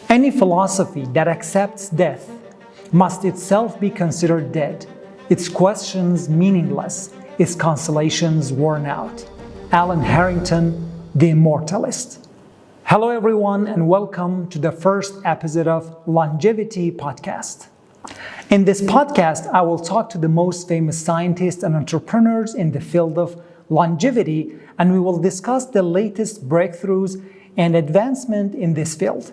Any philosophy that accepts death must itself be considered dead, its questions meaningless, its consolations worn out. Alan Harrington, the Immortalist. Hello everyone and welcome to the first episode of HealthGevity podcast. In this podcast, I will talk to the most famous scientists and entrepreneurs in the field of longevity, and we will discuss the latest breakthroughs and advancement in this field,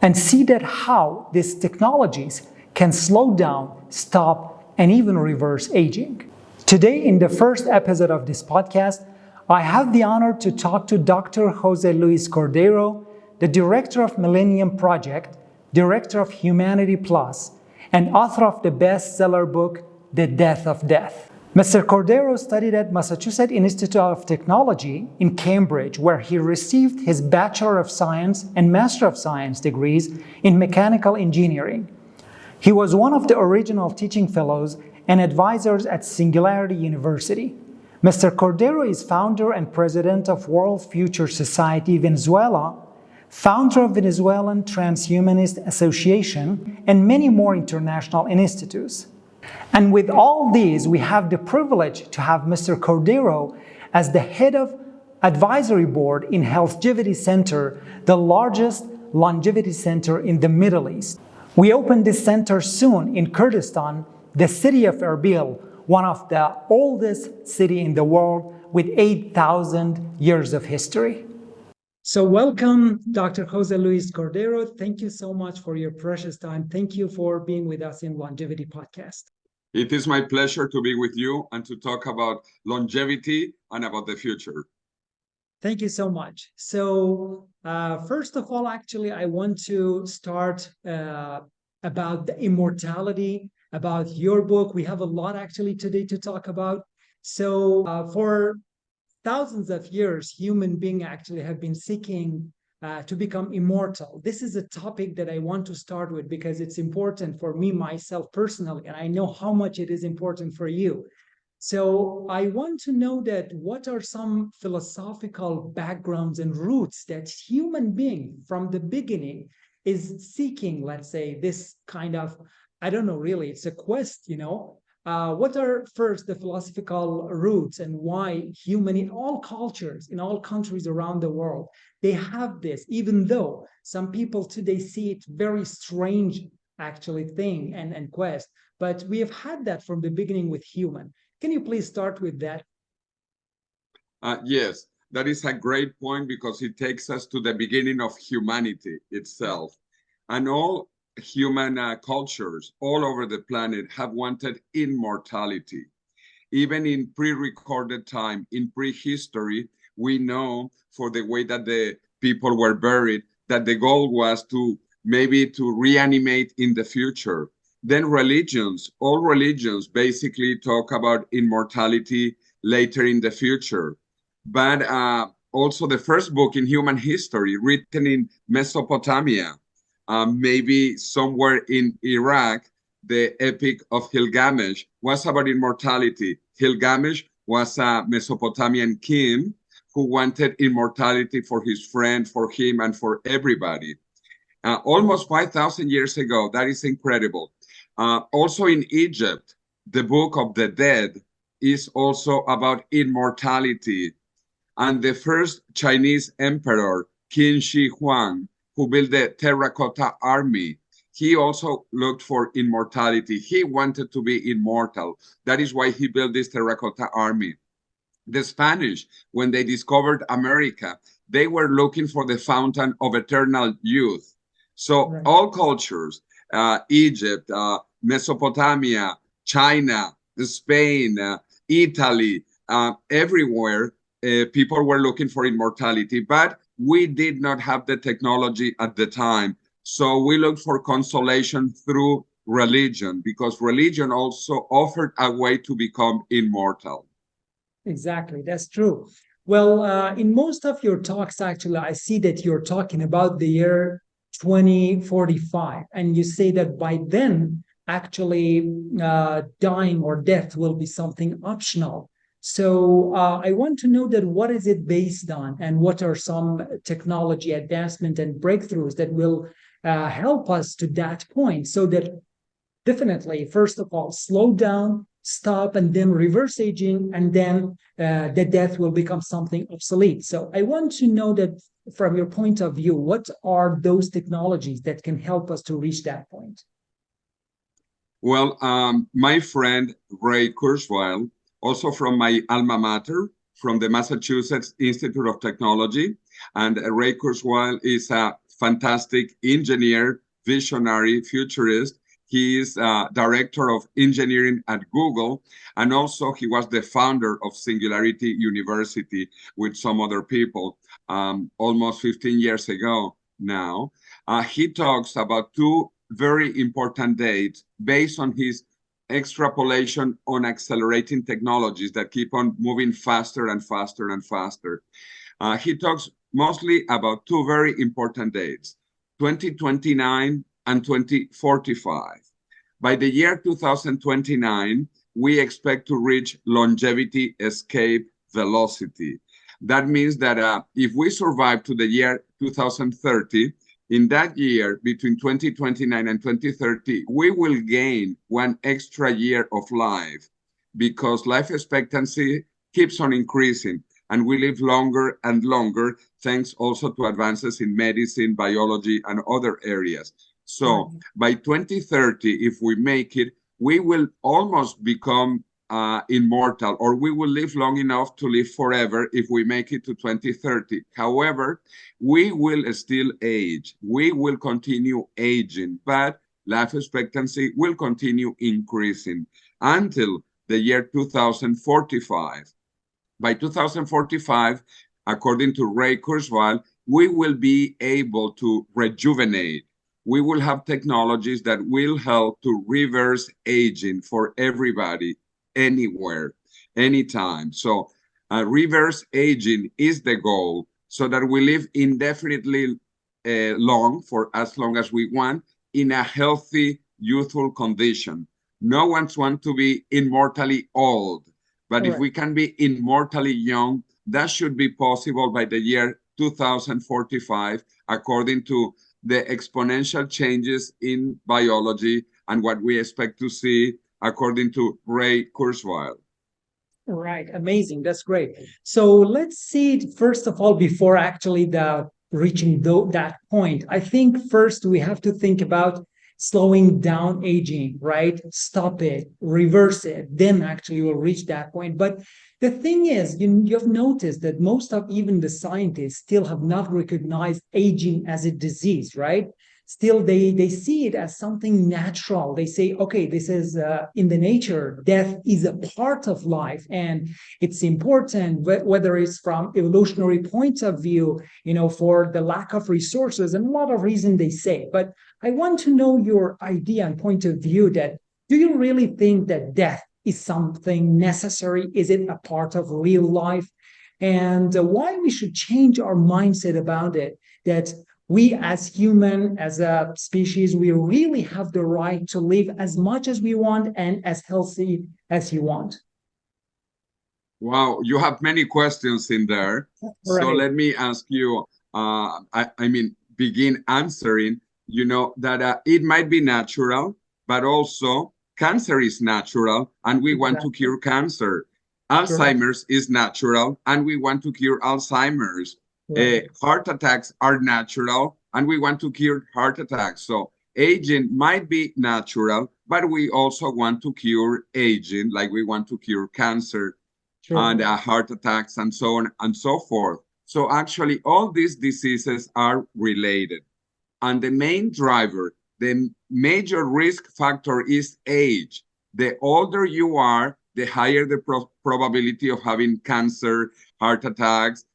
and see that how these technologies can slow down, stop, and even reverse aging. Today, in the first episode of this podcast, I have the honor to talk to Dr. Jose Luis Cordeiro, the Director of Millennium Project, Director of Humanity Plus, and author of the bestseller book, The Death of Death. Mr. Cordeiro studied at Massachusetts Institute of Technology in Cambridge, where he received his Bachelor of Science and Master of Science degrees in Mechanical Engineering. He was one of the original teaching fellows and advisors at Singularity University. Mr. Cordeiro is founder and president of World Future Society Venezuela, founder of Venezuelan Transhumanist Association, and many more international institutes. And with all these, we have the privilege to have Mr. Cordeiro as the head of advisory board in HealthGevity Center, the largest longevity center in the Middle East. We open this center soon in Kurdistan, the city of Erbil, one of the oldest city in the world with 8,000 years of history. So welcome, Dr. Jose Luis Cordeiro. Thank you so much for your precious time. Thank you for being with us in HealthGevity podcast. It is my pleasure to be with you and to talk about longevity and about the future. Thank you so much. So first of all, actually, I want to start about the immortality, about your book. We have a lot actually today to talk about. So for thousands of years, human beings actually have been seeking to become immortal. This is a topic that I want to start with because it's important for me, myself personally, and I know how much it is important for you. So I want to know that what are some philosophical backgrounds and roots that human being from the beginning is seeking, let's say, this kind of, I don't know, really, it's a quest, what are first the philosophical roots and why human in all cultures, in all countries around the world, they have this, even though some people today see it very strange, actually, thing and quest, but we have had that from the beginning with human. Can you please start with that? Yes, that is a great point because it takes us to the beginning of humanity itself. And all human cultures all over the planet have wanted immortality. Even in pre-recorded time, in prehistory, we know for the way that the people were buried, that the goal was to reanimate in the future. Then all religions basically talk about immortality later in the future. But also the first book in human history, written in Mesopotamia, maybe somewhere in Iraq, the Epic of Gilgamesh was about immortality. Gilgamesh was a Mesopotamian king who wanted immortality for his friend, for him, and for everybody. Almost 5,000 years ago, that is incredible. Also in Egypt, the Book of the Dead is also about immortality. And the first Chinese emperor, Qin Shi Huang, who built the terracotta army, he also looked for immortality. He wanted to be immortal. That is why he built this terracotta army. The Spanish, when they discovered America, they were looking for the fountain of eternal youth. So right. All cultures, Egypt, Mesopotamia, China, Spain, Italy, everywhere, people were looking for immortality. But we did not have the technology at the time. So we looked for consolation through religion, because religion also offered a way to become immortal. Exactly, that's true. Well, in most of your talks, actually, I see that you're talking about the year 2045, and you say that by then, actually, dying or death will be something optional. So I want to know that what is it based on, and what are some technology advancement and breakthroughs that will help us to that point, so that definitely, first of all, slow down, stop, and then reverse aging, and then the death will become something obsolete. So I want to know that from your point of view, what are those technologies that can help us to reach that point? Well, my friend Ray Kurzweil, also from my alma mater, from the Massachusetts Institute of Technology, and Ray Kurzweil is a fantastic engineer, visionary, futurist. He is director of engineering at Google, and also he was the founder of Singularity University with some other people almost 15 years ago now. He talks about two very important dates based on his extrapolation on accelerating technologies that keep on moving faster and faster and faster. He talks mostly about two very important dates, 2029 and 2045. By the year 2029, we expect to reach longevity escape velocity. That means that if we survive to the year 2030, in that year, between 2029 and 2030, we will gain one extra year of life because life expectancy keeps on increasing and we live longer and longer, thanks also to advances in medicine, biology, and other areas. So by 2030, if we make it, we will almost become immortal, or we will live long enough to live forever if we make it to 2030. However, we will still age. We will continue aging, but life expectancy will continue increasing until the year 2045. By 2045, according to Ray Kurzweil, we will be able to rejuvenate. We will have technologies that will help to reverse aging for everybody, anywhere, anytime. So reverse aging is the goal, so that we live indefinitely for as long as we want in a healthy, youthful condition. No one wants to be immortally old, but if we can be immortally young, that should be possible by the year 2045, according to the exponential changes in biology and what we expect to see according to Ray Kurzweil. Right, amazing. That's great. So let's see, first of all, before actually the reaching that point, I think first we have to think about slowing down aging, right? Stop it, reverse it, then actually we'll reach that point. But the thing is, you've noticed that most of even the scientists still have not recognized aging as a disease, right? Still they see it as something natural. They say, okay, this is in the nature. Death is a part of life, and it's important, whether it's from evolutionary point of view, for the lack of resources and a lot of reasons they say. But I want to know your idea and point of view that, do you really think that death is something necessary? Is it a part of real life? And why we should change our mindset about it, that we as human, as a species, we really have the right to live as much as we want and as healthy as you want. Wow, you have many questions in there. Right. So let me ask you, begin answering, that it might be natural, but also cancer is natural and we want to cure cancer. Alzheimer's is natural and we want to cure Alzheimer's. Heart attacks are natural and we want to cure heart attacks. So aging might be natural, but we also want to cure aging, like we want to cure cancer and heart attacks and so on and so forth. So actually all these diseases are related. And the main driver, the major risk factor is age. The older you are, the higher the probability of having cancer, heart attacks,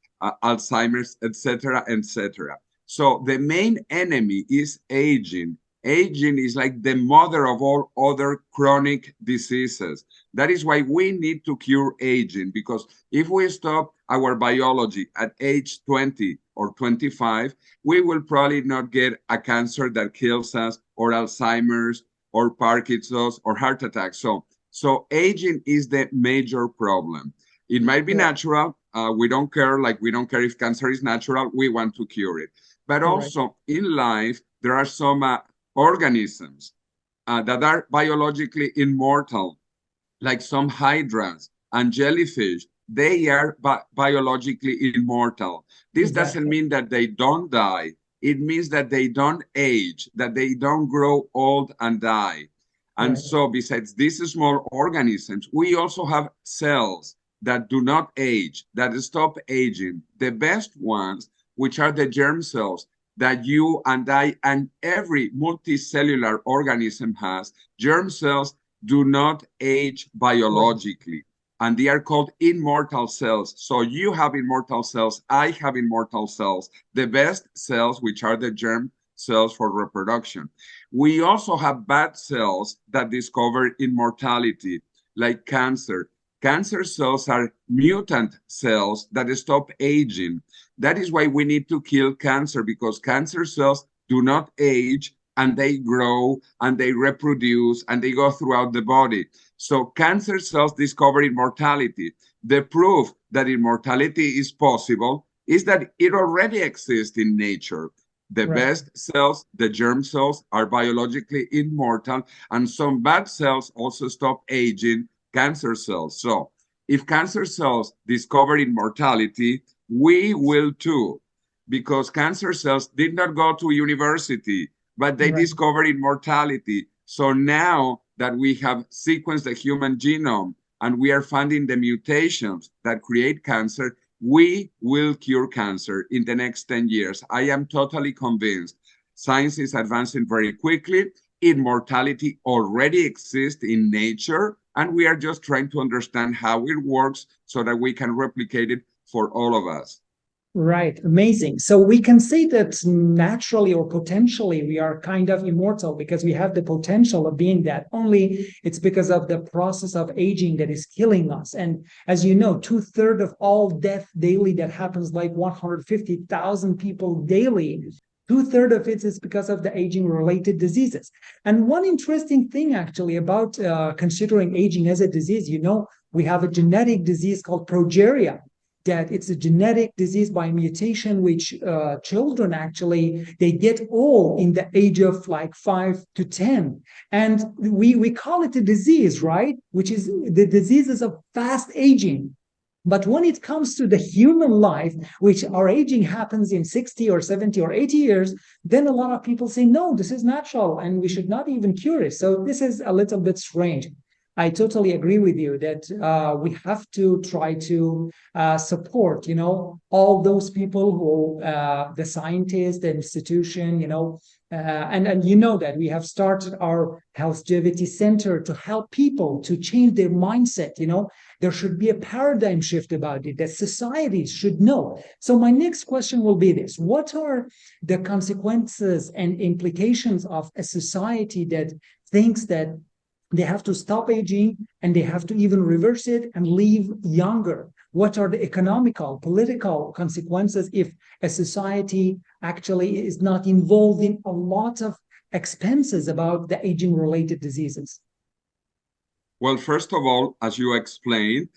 Alzheimer's, etc., etc. So the main enemy is aging. Aging is like the mother of all other chronic diseases. That is why we need to cure aging, because if we stop our biology at age 20 or 25, we will probably not get a cancer that kills us, or Alzheimer's, or Parkinson's, or heart attack. So aging is the major problem. It might be Yeah. natural. We don't care, like we don't care if cancer is natural. We want to cure it. But Correct. also in life, there are some organisms that are biologically immortal, like some hydras and jellyfish. They are biologically immortal. This doesn't Exactly. mean that they don't die. It means that they don't age, that they don't grow old and die. And Right. so, besides these small organisms, we also have cells that do not age, that stop aging. The best ones, which are the germ cells that you and I and every multicellular organism has, germ cells do not age Right. biologically, and they are called immortal cells. So you have immortal cells, I have immortal cells, the best cells, which are the germ cells for reproduction. We also have bad cells that discover immortality, like cancer. Cancer cells are mutant cells that stop aging. That is why we need to kill cancer, because cancer cells do not age and they grow and they reproduce and they go throughout the body. So cancer cells discover immortality. The proof that immortality is possible is that it already exists in nature. The Right. best cells, the germ cells, are biologically immortal, and some bad cells also stop aging, cancer cells. So if cancer cells discover immortality, we will too, because cancer cells did not go to university, but they Right. discovered immortality. So now that we have sequenced the human genome and we are finding the mutations that create cancer, we will cure cancer in the next 10 years. I am totally convinced. Science is advancing very quickly. Immortality already exists in nature, and we are just trying to understand how it works so that we can replicate it for all of us. Right, amazing. So we can say that naturally or potentially we are kind of immortal because we have the potential of being that. Only it's because of the process of aging that is killing us. And as you know, 2/3 of all death daily that happens, like 150,000 people daily, 2/3 of it is because of the aging related diseases. And one interesting thing actually about considering aging as a disease, we have a genetic disease called progeria, that it's a genetic disease by mutation, which children actually they get all in the age of like 5 to 10, and we call it a disease, right? Which is the diseases of fast aging. But when it comes to the human life, which our aging happens in 60 or 70 or 80 years, then a lot of people say, no, this is natural and we should not even cure it. So this is a little bit strange. I totally agree with you that we have to try to support, all those people who, the scientists, the institution, and you know that we have started our HealthGevity Center to help people to change their mindset. There should be a paradigm shift about it that societies should know. So my next question will be this: what are the consequences and implications of a society that thinks that they have to stop aging and they have to even reverse it and live younger? What are the economical, political consequences if a society actually is not involved in a lot of expenses about the aging related diseases? Well, first of all, as you explained,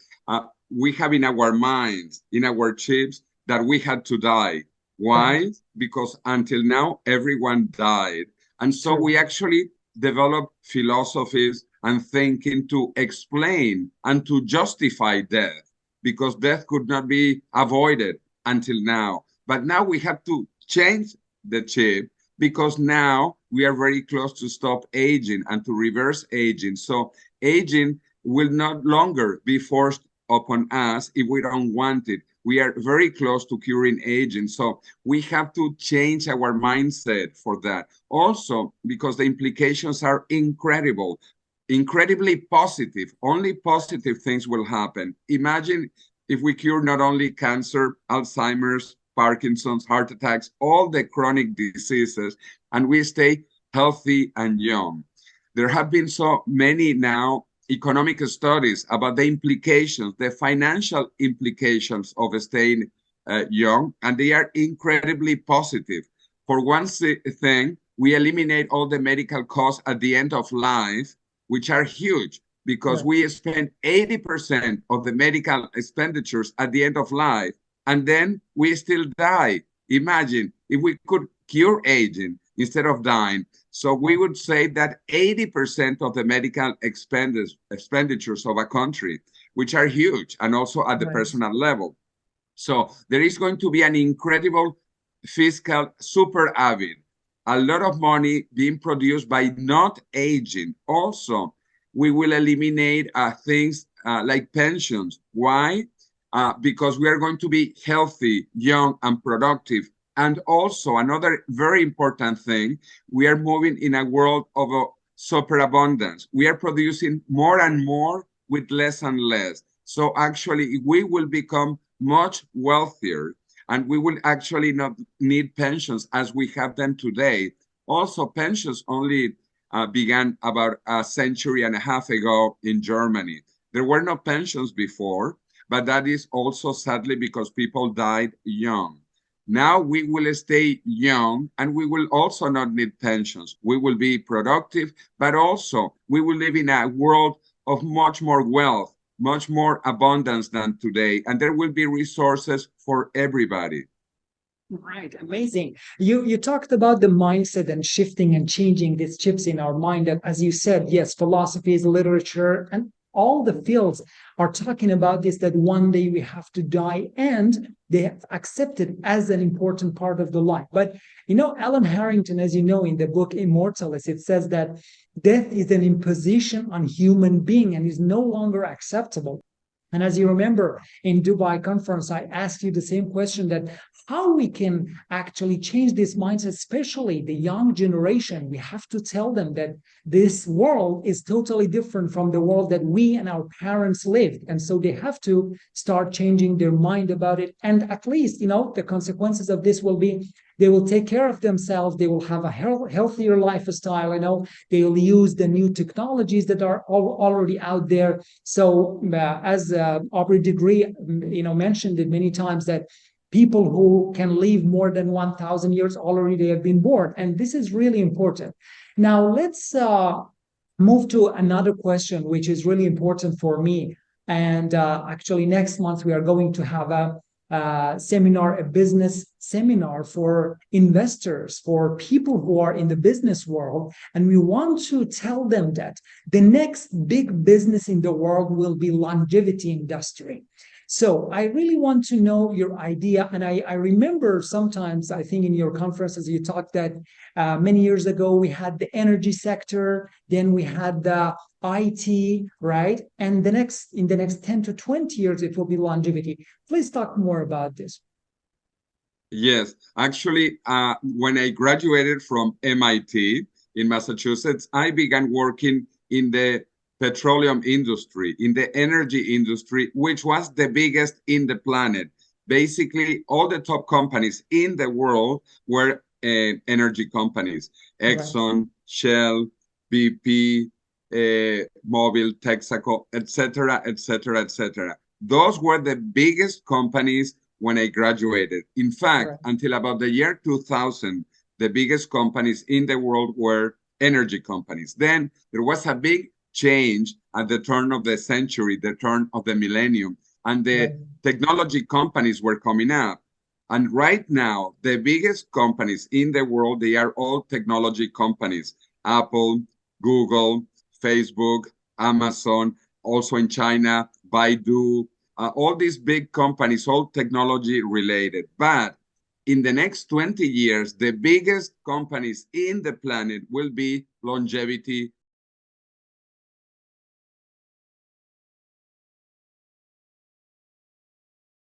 we have in our minds, in our chips, that we had to die. Right. Why? Because until now, everyone died. And so True. we actually developed philosophies and thinking to explain and to justify death, because death could not be avoided until now. But now we have to change the chip, because now we are very close to stop aging and to reverse aging. So aging will not longer be forced upon us if we don't want it. We are very close to curing aging. So we have to change our mindset for that. Also, because the implications are incredible, incredibly positive. Only positive things will happen. Imagine if we cure not only cancer, Alzheimer's, Parkinson's, heart attacks, all the chronic diseases, and we stay healthy and young. There have been so many now economic studies about the implications, the financial implications of staying young, and they are incredibly positive. For one thing, we eliminate all the medical costs at the end of life, which are huge. because Right. we spend 80% of the medical expenditures at the end of life, and then we still die. Imagine if we could cure aging instead of dying. So we would say that 80% of the medical expenditures of a country, which are huge, and also at the Right. personal level. So there is going to be an incredible fiscal super avid, a lot of money being produced by not aging. Also, we will eliminate things like pensions. Why? Because we are going to be healthy, young, and productive. And also, another very important thing, we are moving in a world of superabundance. We are producing more and more with less and less. So actually, we will become much wealthier, and we will actually not need pensions as we have them today. Also, pensions only began about a century and a half ago in Germany. There were no pensions before, but that is also sadly because people died young. Now we will stay young, and we will also not need pensions. We will be productive, but also we will live in a world of much more wealth, much more abundance than today, and there will be resources for everybody. Right, amazing. You talked about the mindset and shifting and changing these chips in our mind. And as you said, yes, philosophies, literature, and all the fields are talking about this, that one day we have to die, and they have accepted as an important part of the life. But Alan Harrington, as you know, in the book Immortalist, it says that death is an imposition on human being and is no longer acceptable. And as you remember in Dubai conference, I asked you the same question, that how we can actually change this mindset, especially the young generation. We have to tell them that this world is totally different from the world that we and our parents lived. And so they have to start changing their mind about it. And at least, the consequences of this will be they will take care of themselves. They will have a healthier lifestyle. They will use the new technologies that are already out there. So as Aubrey de Grey, mentioned it many times, that people who can live more than 1,000 years already they have been born, and this is really important. Now let's move to another question, which is really important for me. And actually, next month we are going to have a business seminar for investors, for people who are in the business world. And we want to tell them that the next big business in the world will be longevity industry. So I really want to know your idea. And I remember sometimes, I think in your conferences, you talked that many years ago, we had the energy sector, then we had the IT, right? And in the next 10 to 20 years, it will be longevity. Please talk more about this. Yes, actually, when I graduated from MIT in Massachusetts, I began working in the petroleum industry, in the energy industry, which was the biggest in the planet. Basically, all the top companies in the world were energy companies: Exxon, Shell, BP, Mobil, Texaco, etc., etc., etc. Those were the biggest companies when I graduated. In fact, until about the year 2000, the biggest companies in the world were energy companies. Then there was a big change at the turn of the century, the turn of the millennium, and the technology companies were coming up. And right now, the biggest companies in the world, they are all technology companies: Apple, Google, Facebook, Amazon, also in China, Baidu, all these big companies, all technology related. But in the next 20 years, the biggest companies in the planet will be longevity